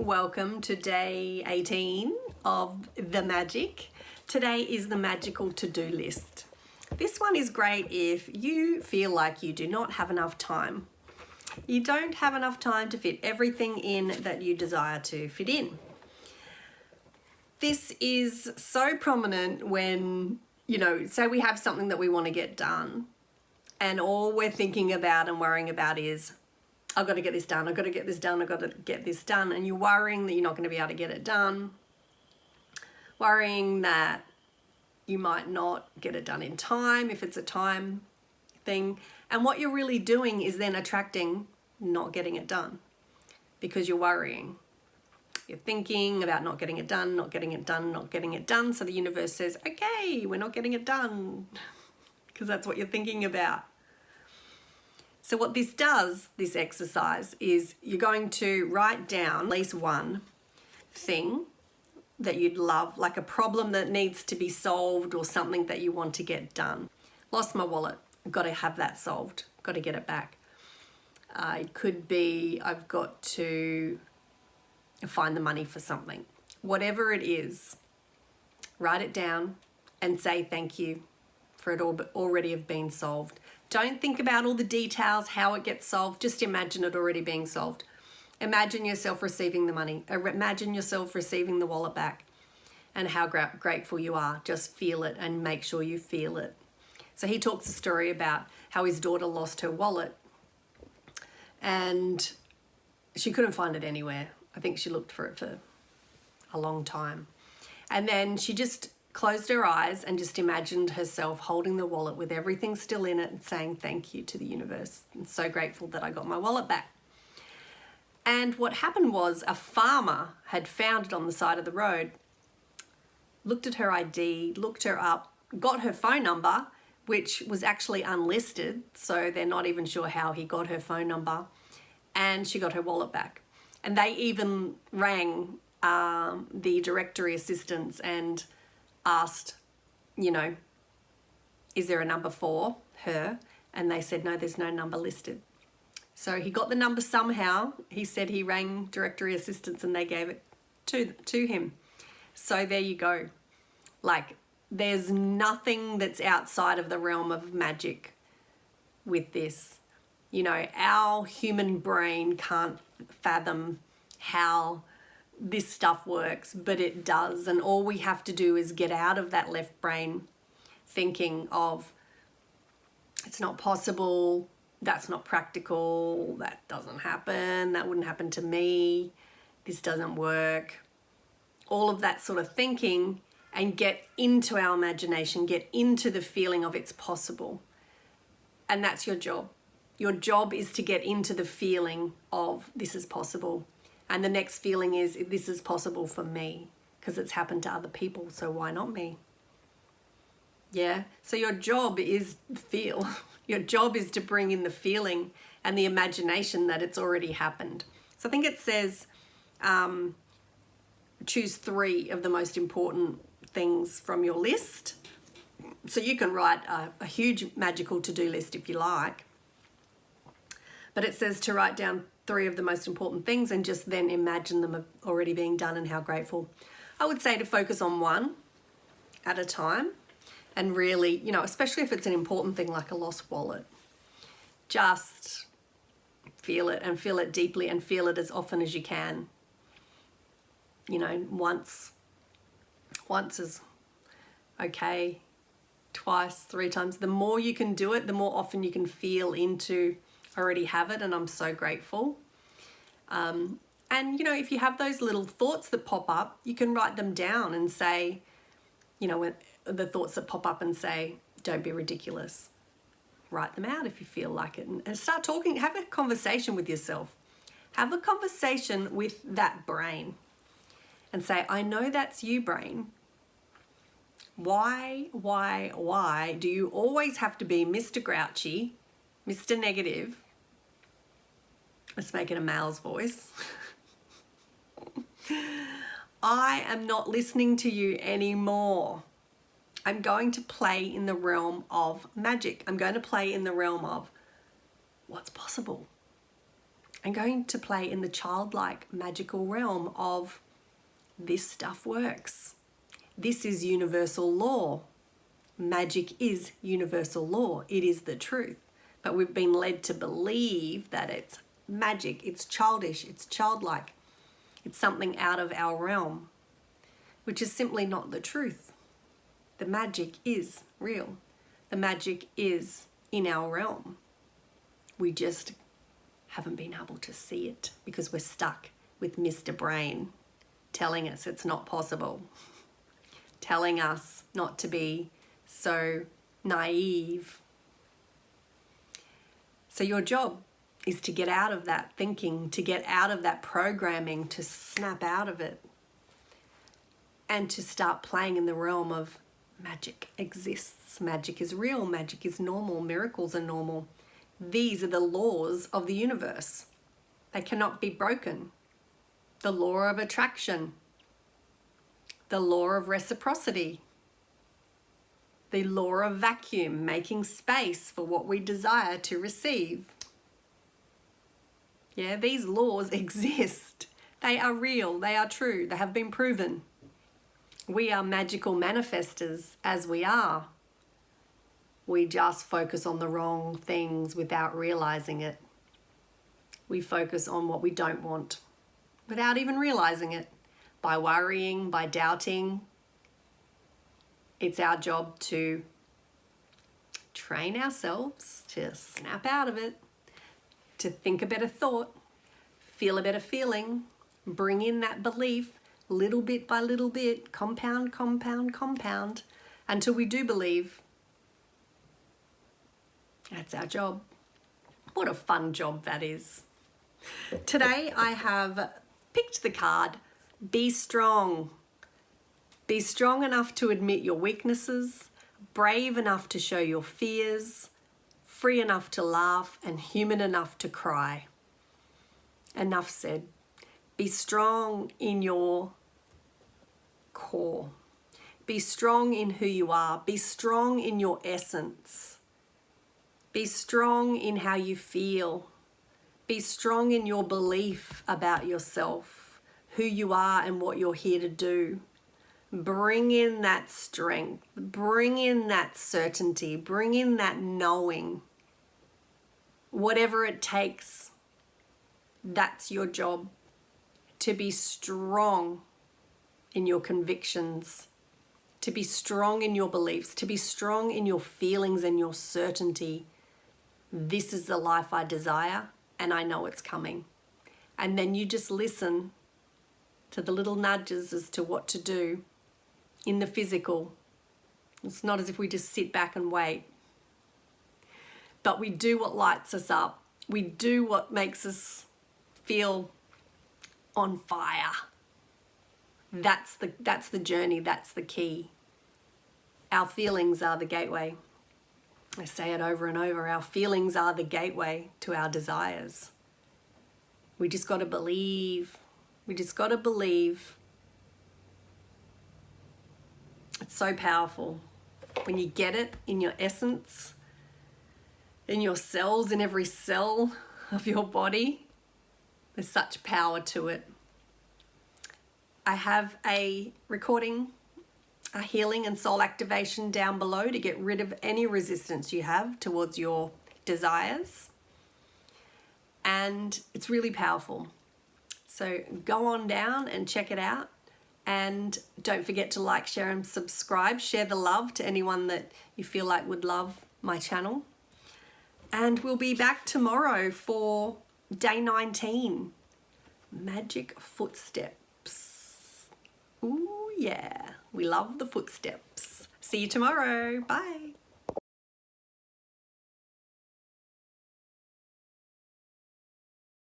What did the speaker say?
Welcome to day 18 of The Magic. Today is the magical to-do list. This one is great if you feel like you do not have enough time. You don't have enough time to fit everything in that you desire to fit in. This is so prominent when, say we have something that we want to get done and all we're thinking about and worrying about is, I've got to get this done, I've got to get this done, I've got to get this done. And you're worrying that you're not going to be able to get it done. Worrying that you might not get it done in time if it's a time thing. And what you're really doing is then attracting not getting it done because you're worrying. You're thinking about not getting it done, not getting it done, not getting it done. So the universe says, okay, we're not getting it done because that's what you're thinking about. So what this does, this exercise, is you're going to write down at least one thing that you'd love, like a problem that needs to be solved or something that you want to get done. Lost my wallet, I've got to have that solved, got to get it back. It could be I've got to find the money for something. Whatever it is, write it down and say thank you for it already have been solved. Don't think about all the details, how it gets solved. Just imagine it already being solved. Imagine yourself receiving the money. Imagine yourself receiving the wallet back and how grateful you are. Just feel it and make sure you feel it. So he talks a story about how his daughter lost her wallet and she couldn't find it anywhere. I think she looked for it for a long time. And then she just closed her eyes and just imagined herself holding the wallet with everything still in it and saying thank you to the universe. I'm so grateful that I got my wallet back. And what happened was a farmer had found it on the side of the road, looked at her ID, looked her up, got her phone number, which was actually unlisted, so they're not even sure how he got her phone number, and she got her wallet back. And they even rang the directory assistants and asked, is there a number for her? And they said, no, there's no number listed. So he got the number somehow. He said he rang directory assistants and they gave it to him. So there you go. Like, there's nothing that's outside of the realm of magic with this. Our human brain can't fathom how this stuff works, but it does. And all we have to do is get out of that left brain thinking of, it's not possible, that's not practical, that doesn't happen, that wouldn't happen to me, this doesn't work. All of that sort of thinking, and get into our imagination, get into the feeling of it's possible. And that's your job. Your job is to get into the feeling of this is possible. And the next feeling is this is possible for me because it's happened to other people, so why not me? Yeah, so your job is feel. Your job is to bring in the feeling and the imagination that it's already happened. So I think it says choose 3 of the most important things from your list. So you can write a huge magical to-do list if you like. But it says to write down 3 of the most important things and just then imagine them already being done and how grateful. I would say to focus on one at a time and really, especially if it's an important thing like a lost wallet, just feel it and feel it deeply and feel it as often as you can. Once is okay, twice, 3 times. The more you can do it, the more often you can feel into I already have it and I'm so grateful. And if you have those little thoughts that pop up, you can write them down and say, when the thoughts that pop up and say, don't be ridiculous. Write them out if you feel like it and start talking, have a conversation with yourself. Have a conversation with that brain and say, I know that's you, brain. Why do you always have to be Mr. Grouchy, Mr. Negative? Let's make it a male's voice. I am not listening to you anymore. I'm going to play in the realm of magic. I'm going to play in the realm of what's possible. and going to play in the childlike magical realm of this stuff works. This is universal law. Magic is universal law. It is the truth. But we've been led to believe that it's magic, it's childish, it's childlike, it's something out of our realm, which is simply not the truth. The magic is real. The magic is in our realm. We just haven't been able to see it because we're stuck with Mr. Brain telling us it's not possible, telling us not to be so naive. So your job is to get out of that thinking, to get out of that programming, to snap out of it, and to start playing in the realm of magic exists. Magic is real. Magic is normal. Miracles are normal. These are the laws of the universe. They cannot be broken. The law of attraction, the law of reciprocity, the law of vacuum, making space for what we desire to receive. Yeah, these laws exist. They are real. They are true. They have been proven. We are magical manifestors as we are. We just focus on the wrong things without realizing it. We focus on what we don't want without even realizing it. By worrying, by doubting. It's our job to train ourselves to snap out of it, to think a better thought, feel a better feeling, bring in that belief little bit by little bit, compound, compound, compound, until we do believe. That's our job. What a fun job that is. Today I have picked the card, Be Strong. Be strong enough to admit your weaknesses, brave enough to show your fears, free enough to laugh, and human enough to cry. Enough said. Be strong in your core. Be strong in who you are. Be strong in your essence. Be strong in how you feel. Be strong in your belief about yourself, who you are and what you're here to do. Bring in that strength, bring in that certainty, bring in that knowing. Whatever it takes, that's your job. To be strong in your convictions, to be strong in your beliefs, to be strong in your feelings and your certainty. This is the life I desire, and I know it's coming. And then you just listen to the little nudges as to what to do. In the physical. It's not as if we just sit back and wait. But we do what lights us up. We do what makes us feel on fire. That's the journey, that's the key. Our feelings are the gateway. I say it over and over. Our feelings are the gateway to our desires. We just got to believe. We just got to believe. It's so powerful when you get it in your essence, in your cells, in every cell of your body. There's such power to it. I have a recording, a healing and soul activation down below to get rid of any resistance you have towards your desires. And it's really powerful. So go on down and check it out. And don't forget to like, share and subscribe. Share the love to anyone that you feel like would love my channel. And we'll be back tomorrow for day 19. Magic footsteps. Ooh, yeah. We love the footsteps. See you tomorrow. Bye.